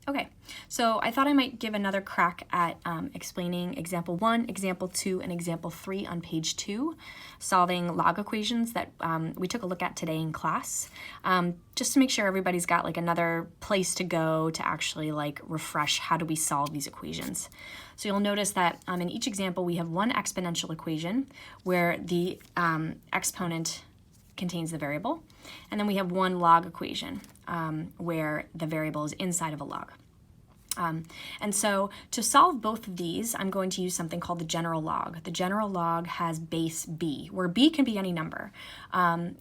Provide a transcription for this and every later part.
Okay, so I thought I might give another crack at explaining example 1, example 2, and example 3 on page 2, solving log equations that we took a look at today in class, just to make sure everybody's got like another place to go to actually like refresh how do we solve these equations. So you'll notice that in each example we have one exponential equation where the exponent contains the variable, and then we have one log equation where the variable is inside of a log. And so to solve both of these, I'm going to use something called the general log. The general log has base b, where b can be any number.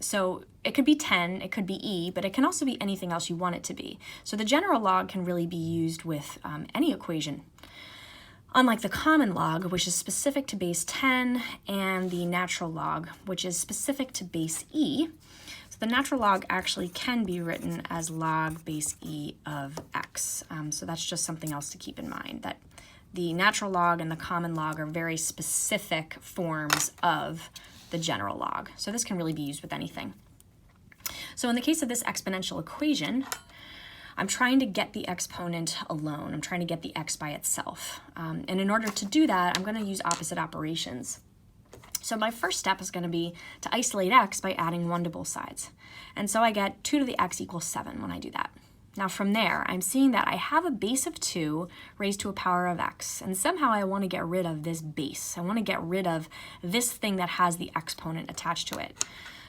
So it could be 10, it could be e, but it can also be anything else you want it to be. So the general log can really be used with any equation. Unlike the common log, which is specific to base 10, and the natural log, which is specific to base e. So the natural log actually can be written as log base e of x. So that's just something else to keep in mind, that the natural log and the common log are very specific forms of the general log. So this can really be used with anything. So in the case of this exponential equation, I'm trying to get the exponent alone. I'm trying to get the x by itself. And in order to do that, I'm going to use opposite operations. So my first step is going to be to isolate x by adding 1 to both sides. And so I get 2 to the x equals 7 when I do that. Now from there, I'm seeing that I have a base of 2 raised to a power of x. And somehow I want to get rid of this base. I want to get rid of this thing that has the exponent attached to it.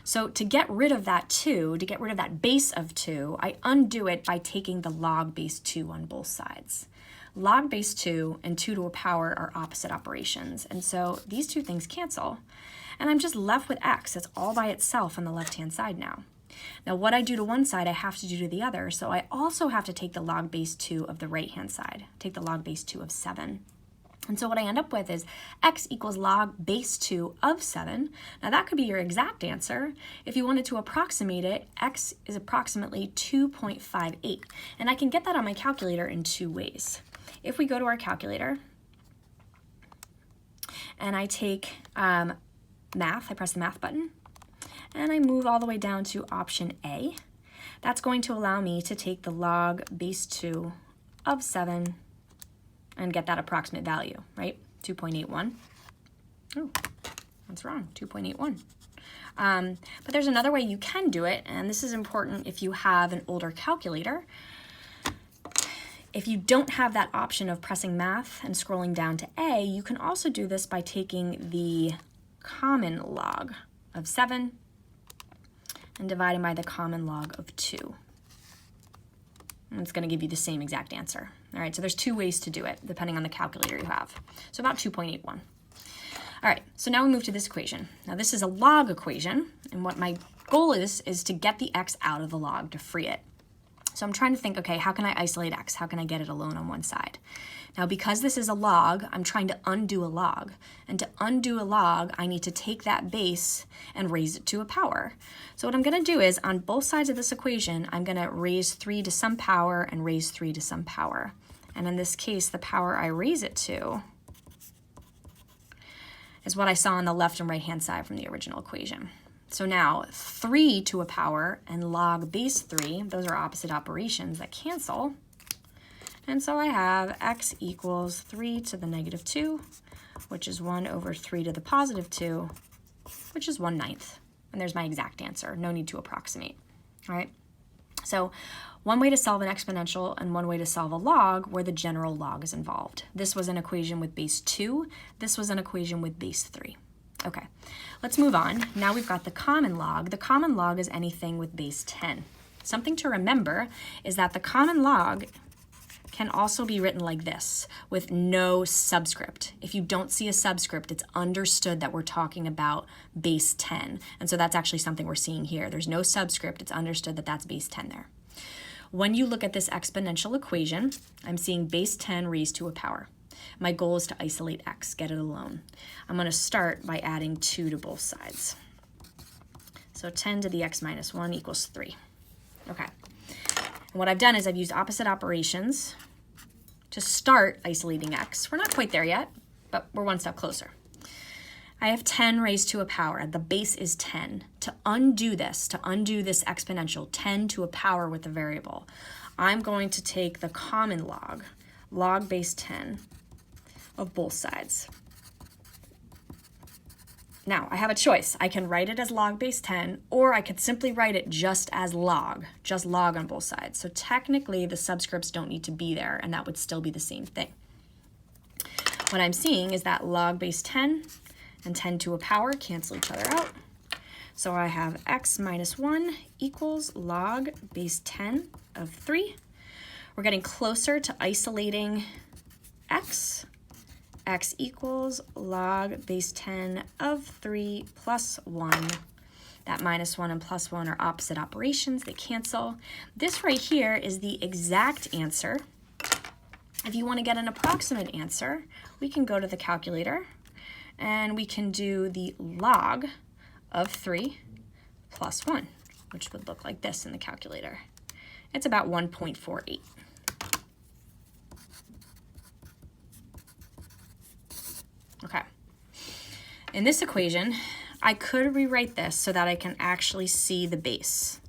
So to get rid of that 2, to get rid of that base of 2, I undo it by taking the log base 2 on both sides. Log base 2 and 2 to a power are opposite operations, and so these two things cancel, and I'm just left with x that's all by itself on the left-hand side now. Now what I do to one side, I have to do to the other, so I also have to take the log base 2 of the right-hand side, take the log base 2 of 7. And so what I end up with is x equals log base 2 of 7. Now that could be your exact answer. If you wanted to approximate it, x is approximately 2.58. And I can get that on my calculator in 2 ways. If we go to our calculator and I take math, I press the math button, and I move all the way down to option A, that's going to allow me to take the log base 2 of 7 and get that approximate value, right? 2.81. Oh, that's wrong, 2.81. But there's another way you can do it, and this is important if you have an older calculator. If you don't have that option of pressing math and scrolling down to A, you can also do this by taking the common log of 7 and dividing by the common log of 2. And it's going to give you the same exact answer. All right, so there's 2 ways to do it, depending on the calculator you have. So about 2.81. All right, so now we move to this equation. Now this is a log equation, and what my goal is to get the x out of the log, to free it. So I'm trying to think, okay, how can I isolate x? How can I get it alone on one side? Now because this is a log, I'm trying to undo a log. And to undo a log, I need to take that base and raise it to a power. So what I'm going to do is, on both sides of this equation, I'm going to raise 3 to some power and raise 3 to some power. And in this case, the power I raise it to is what I saw on the left and right-hand side from the original equation. So now 3 to a power and log base 3, those are opposite operations that cancel. And so I have x equals 3 to the negative 2, which is 1 over 3 to the positive 2, which is 1/9. And there's my exact answer. No need to approximate. All right. So one way to solve an exponential and one way to solve a log where the general log is involved. This was an equation with base 2. This was an equation with base 3. Okay, let's move on. Now we've got the common log. The common log is anything with base 10. Something to remember is that the common log can also be written like this, with no subscript. If you don't see a subscript, it's understood that we're talking about base 10. And so that's actually something we're seeing here. There's no subscript. It's understood that that's base 10 there. When you look at this exponential equation, I'm seeing base 10 raised to a power. My goal is to isolate x, get it alone. I'm going to start by adding 2 to both sides. So 10 to the x minus 1 equals 3. Okay. And what I've done is I've used opposite operations to start isolating x. We're not quite there yet, but we're one step closer. I have 10 raised to a power. The base is 10. To undo this exponential, 10 to a power with a variable, I'm going to take the common log base 10 of both sides. Now, I have a choice. I can write it as log base 10, or I could simply write it just as log on both sides. So technically, the subscripts don't need to be there, and that would still be the same thing. What I'm seeing is that log base 10 and 10 to a power cancel each other out. So I have x minus 1 equals log base 10 of 3. We're getting closer to isolating x. X equals log base 10 of 3 plus 1. That minus 1 and plus 1 are opposite operations. They cancel. This right here is the exact answer. If you want to get an approximate answer, we can go to the calculator and we can do the log of 3 plus 1, which would look like this in the calculator. It's about 1.48. Okay. In this equation, I could rewrite this so that I can actually see the base.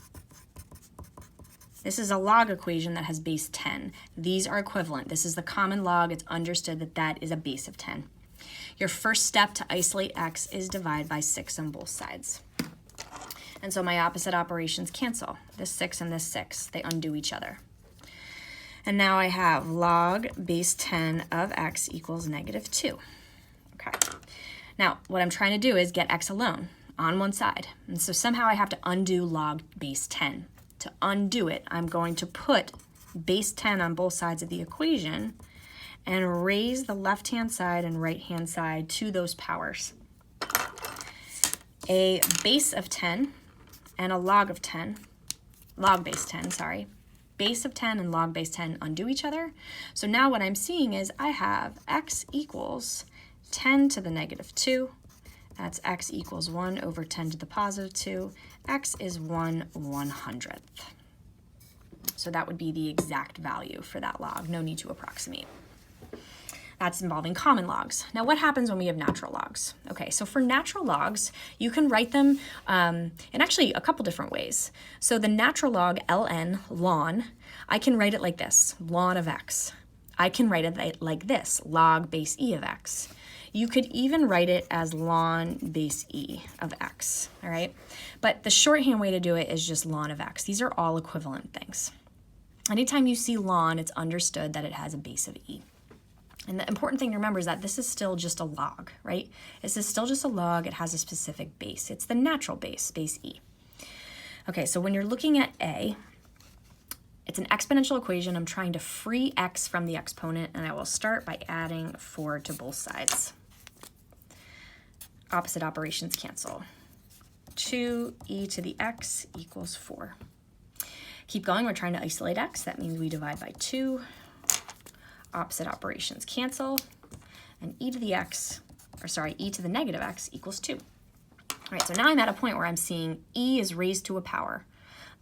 This is a log equation that has base 10. These are equivalent. This is the common log. It's understood that that is a base of 10. Your first step to isolate x is divide by 6 on both sides. And so my opposite operations cancel. This 6 and this 6, they undo each other. And now I have log base 10 of x equals negative 2. Okay. Now, what I'm trying to do is get x alone on one side. And so somehow I have to undo log base 10. To undo it, I'm going to put base 10 on both sides of the equation and raise the left-hand side and right-hand side to those powers. A base of 10 and a log of 10, log base 10, sorry. Base of 10 and log base 10 undo each other. So now what I'm seeing is I have x equals 10 to the negative 2. That's x equals 1 over 10 to the positive 2. X is 1/100th. So that would be the exact value for that log. No need to approximate. That's involving common logs. Now what happens when we have natural logs? Okay, so for natural logs, you can write them in actually a couple different ways. So the natural log, ln, I can write it like this, ln of x. I can write it like this, log base e of x. You could even write it as ln base e of x, all right? But the shorthand way to do it is just ln of x. These are all equivalent things. Anytime you see ln, it's understood that it has a base of e. And the important thing to remember is that this is still just a log, right? This is still just a log. It has a specific base. It's the natural base, base e. Okay, so when you're looking at a, it's an exponential equation. I'm trying to free x from the exponent, and I will start by adding 4 to both sides. Opposite operations cancel. 2e to the x equals 4. Keep going. We're trying to isolate x. That means we divide by 2. Opposite operations cancel, and e to the negative x equals 2. All right, so now I'm at a point where I'm seeing e is raised to a power.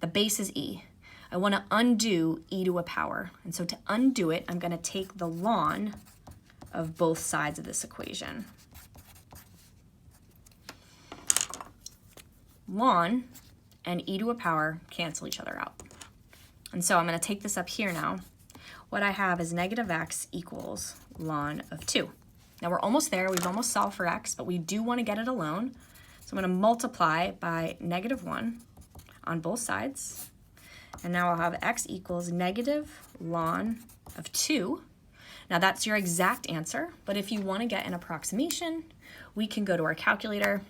The base is e. I want to undo e to a power, and so to undo it, I'm going to take the ln of both sides of this equation. Ln and e to a power cancel each other out. And so I'm going to take this up here now. What I have is negative x equals ln of 2. Now we're almost there. We've almost solved for x, but we do want to get it alone. So I'm going to multiply by negative 1 on both sides. And now I'll have x equals negative ln of 2. Now that's your exact answer, but if you want to get an approximation, we can go to our calculator.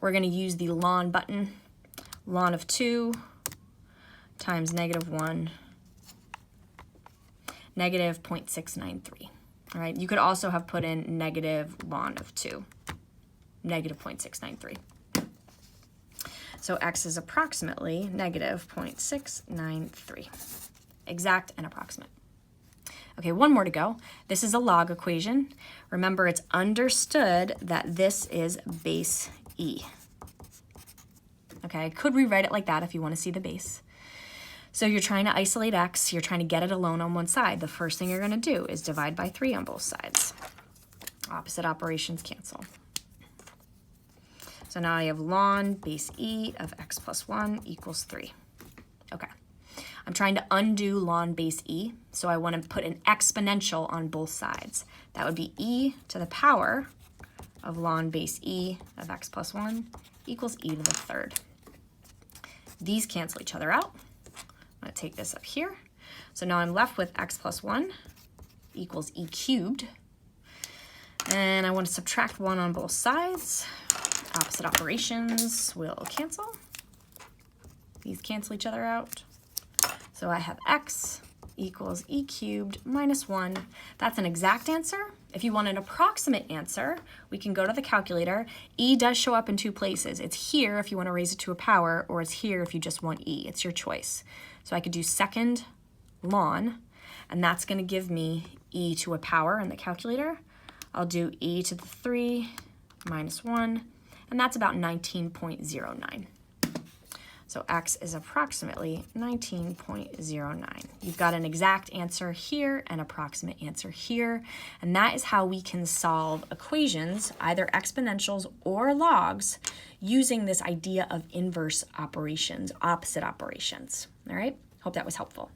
We're going to use the ln button. Ln of 2 times negative 1, negative 0.693. All right, you could also have put in negative ln of 2, negative 0.693. So x is approximately negative 0.693. Exact and approximate. Okay, one more to go. This is a log equation. Remember, it's understood that this is base e. Okay, I could rewrite it like that if you want to see the base. So you're trying to isolate x, you're trying to get it alone on one side. The first thing you're going to do is divide by 3 on both sides. Opposite operations cancel. So now I have ln base e of x plus 1 equals 3. Okay, I'm trying to undo ln base e, so I want to put an exponential on both sides. That would be e to the power of ln base e of x plus 1 equals e to the third. These cancel each other out. I'm going to take this up here. So now I'm left with x plus 1 equals e cubed. And I want to subtract 1 on both sides. Opposite operations will cancel. These cancel each other out. So I have x equals e cubed minus 1. That's an exact answer. If you want an approximate answer, we can go to the calculator. E does show up in two places. It's here if you want to raise it to a power, or it's here if you just want e. It's your choice. So I could do second ln, and that's going to give me e to a power in the calculator. I'll do e to the 3 minus 1, and that's about 19.09. So x is approximately 19.09. You've got an exact answer here, an approximate answer here, and that is how we can solve equations, either exponentials or logs, using this idea of inverse operations, opposite operations. All right? Hope that was helpful.